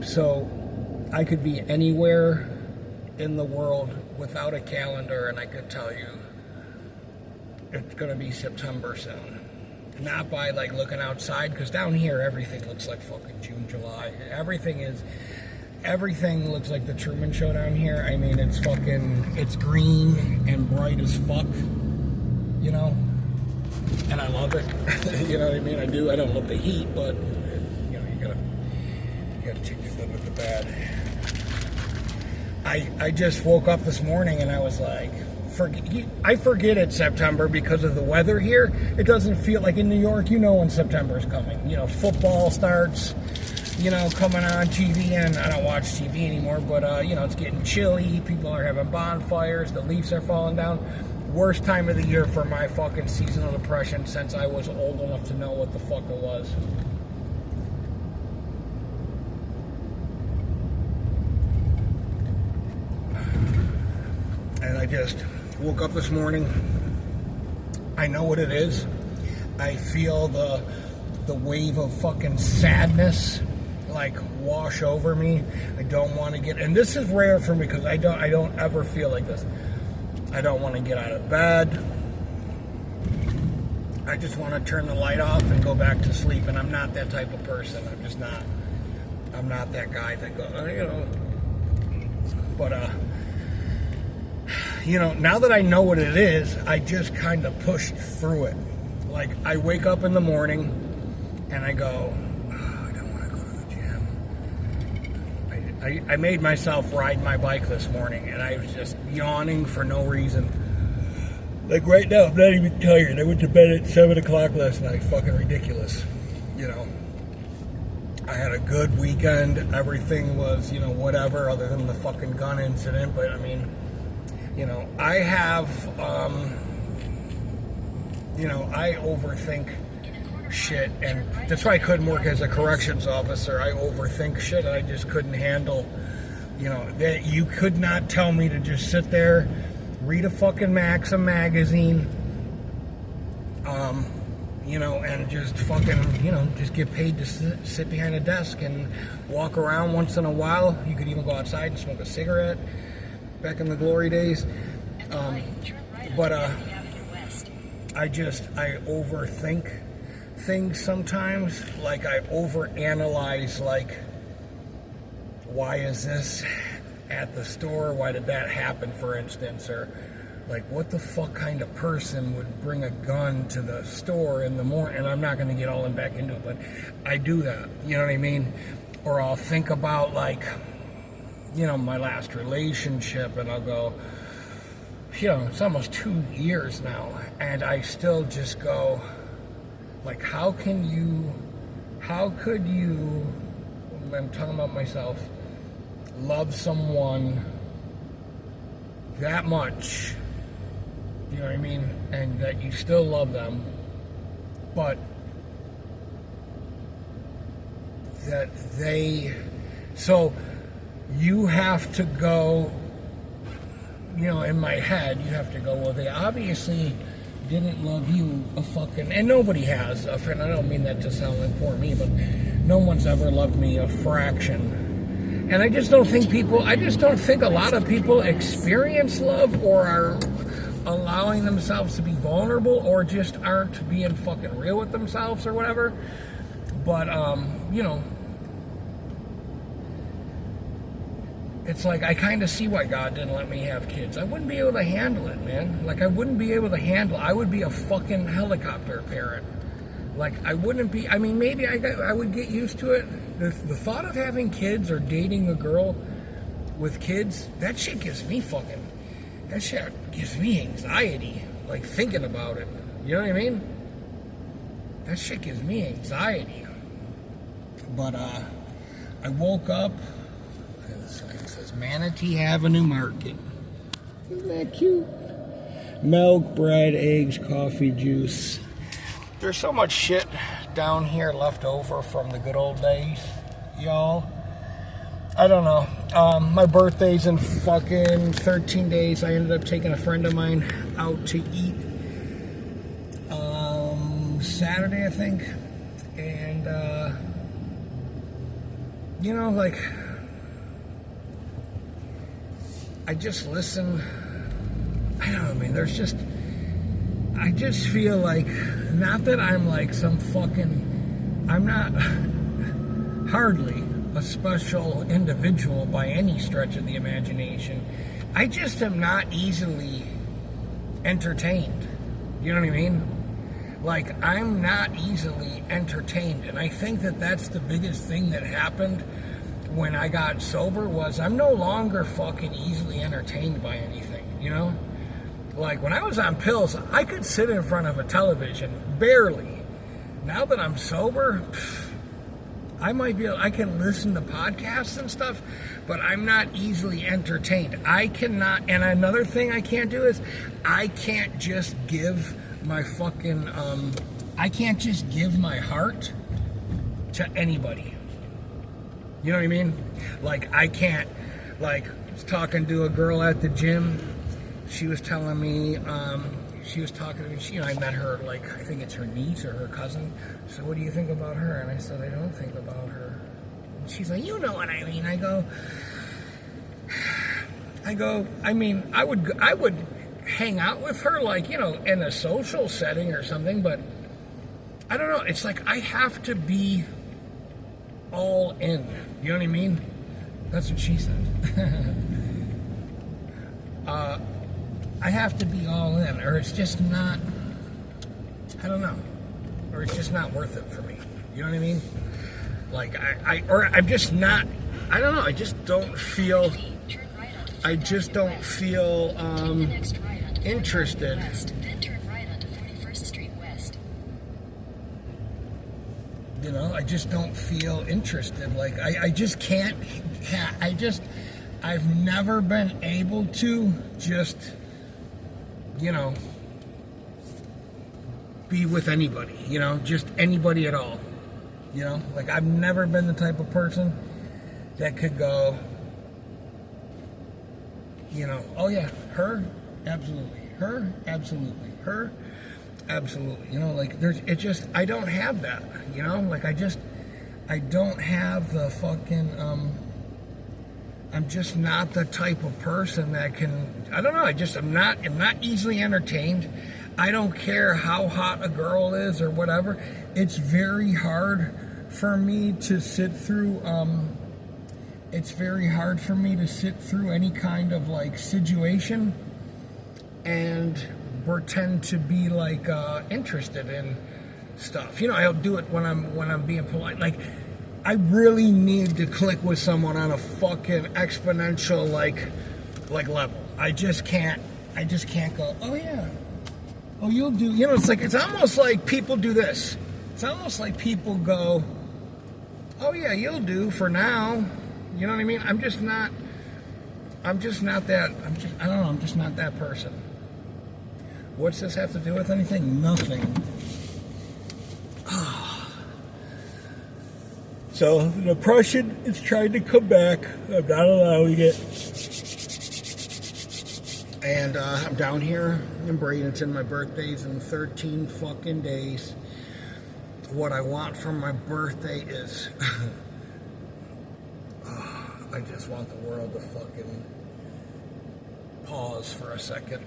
So I could be anywhere in the world without a calendar, and I could tell you it's going to be September soon. Not by like looking outside, because down here everything looks like fucking June, July. Everything looks like the Truman Show down here. I mean, it's green and bright as fuck, you know, and I love it. You know what I mean? I do. I don't love the heat, but you know, you gotta take the good with the bad. I just woke up this morning and I was like, I forget it's September because of the weather here. It doesn't feel like in New York, you know when September's coming. You know, football starts, you know, coming on TV, and I don't watch TV anymore, but, you know, it's getting chilly. People are having bonfires. The leaves are falling down. Worst time of the year for my fucking seasonal depression since I was old enough to know what the fuck it was. And I just woke up this morning. I know what it is. I feel the wave of fucking sadness like wash over me. I don't want to get, and this is rare for me because I don't ever feel like this. I don't want to get out of bed. I just want to turn the light off and go back to sleep, and I'm not that type of person. I'm just not. I'm not that guy that goes, you know. But you know, now that I know what it is, I just kind of pushed through it. Like, I wake up in the morning and I go, oh, I don't want to go to the gym. I made myself ride my bike this morning, and I was just yawning for no reason. Like, right now, I'm not even tired. I went to bed at 7 o'clock last night. Fucking ridiculous. You know, I had a good weekend. Everything was, you know, whatever, other than the fucking gun incident. But, I mean, you know, I have, you know, I overthink shit, and that's why I couldn't work as a corrections officer. I overthink shit, and I just couldn't handle, you know, that you could not tell me to just sit there, read a fucking Maxim magazine, you know, and just fucking, you know, just get paid to sit behind a desk and walk around once in a while. You could even go outside and smoke a cigarette. Back in the glory days, but I overthink things sometimes. Like, I overanalyze, like, why is this at the store? Why did that happen, for instance? Or, like, what the fuck kind of person would bring a gun to the store in the morning? And I'm not going to get all in back into it, but I do that, you know what I mean? Or I'll think about, like, you know, my last relationship, and I'll go, you know, it's almost 2 years now, and I still just go, like, how could you, I'm talking about myself, love someone that much, you know what I mean, and that you still love them, but that so you have to go, you know, in my head, you have to go, well, they obviously didn't love you a fucking, and nobody has, and I don't mean that to sound like poor me, but no one's ever loved me a fraction. And I just don't think a lot of people experience love, or are allowing themselves to be vulnerable, or just aren't being fucking real with themselves or whatever. But, you know, it's like, I kind of see why God didn't let me have kids. I wouldn't be able to handle it, man. Like, I wouldn't be able to handle it. I would be a fucking helicopter parent. Like, I wouldn't be, I mean, maybe I would get used to it. The thought of having kids or dating a girl with kids, that shit gives me anxiety. Like, thinking about it. You know what I mean? That shit gives me anxiety. But, I woke up. It says Manatee Avenue Market. Isn't that cute? Milk, bread, eggs, coffee, juice. There's so much shit down here left over from the good old days, y'all. I don't know. My birthday's in fucking 13 days. I ended up taking a friend of mine out to eat Saturday, I think. And you know, like, I just listen. I don't know, man. I just feel like, not that I'm like some fucking, I'm not hardly a special individual by any stretch of the imagination. I just am not easily entertained. You know what I mean? Like, I'm not easily entertained. And I think that that's the biggest thing that happened when I got sober, was I'm no longer fucking easily entertained by anything, you know? Like, when I was on pills, I could sit in front of a television, barely. Now that I'm sober, I can listen to podcasts and stuff, but I'm not easily entertained. I cannot, and another thing I can't do is, I can't just give my fucking, I can't just give my heart to anybody. You know what I mean? Like, I can't, like, I was talking to a girl at the gym. She was telling me, she was talking to me, you know, I met her, like, I think it's her niece or her cousin. So what do you think about her? And I said, I don't think about her. And she's like, you know what I mean? I go, I mean, I would hang out with her, like, you know, in a social setting or something, but I don't know. It's like, I have to be all in. You know what I mean? That's what she said. I have to be all in, or it's just not, I don't know, or it's just not worth it for me. You know what I mean? Like, I'm just not, I don't know, I just don't feel interested. You know, I just don't feel interested. Like, I just can't, I've never been able to just, you know, be with anybody, you know, just anybody at all. You know, like, I've never been the type of person that could go, you know, oh yeah, her, absolutely, her, absolutely, her, absolutely. You know, like, I don't have that, you know, like, I don't have the fucking, I'm just not the type of person that can, I don't know, I'm not easily entertained. I don't care how hot a girl is or whatever. It's very hard for me to sit through, any kind of, like, situation and pretend to be, like, interested in stuff. You know, I'll do it when I'm being polite. Like, I really need to click with someone on a fucking exponential, like level. I just can't go, oh yeah, oh, you'll do, you know, it's almost like people do this. It's almost like people go, oh yeah, you'll do for now. You know what I mean? I'm just not that person. What's this have to do with anything? Nothing. So the depression is trying to come back. I'm not allowing it. And I'm down here in Bradenton. My birthday's in 13 fucking days. What I want for my birthday is, I just want the world to fucking pause for a second.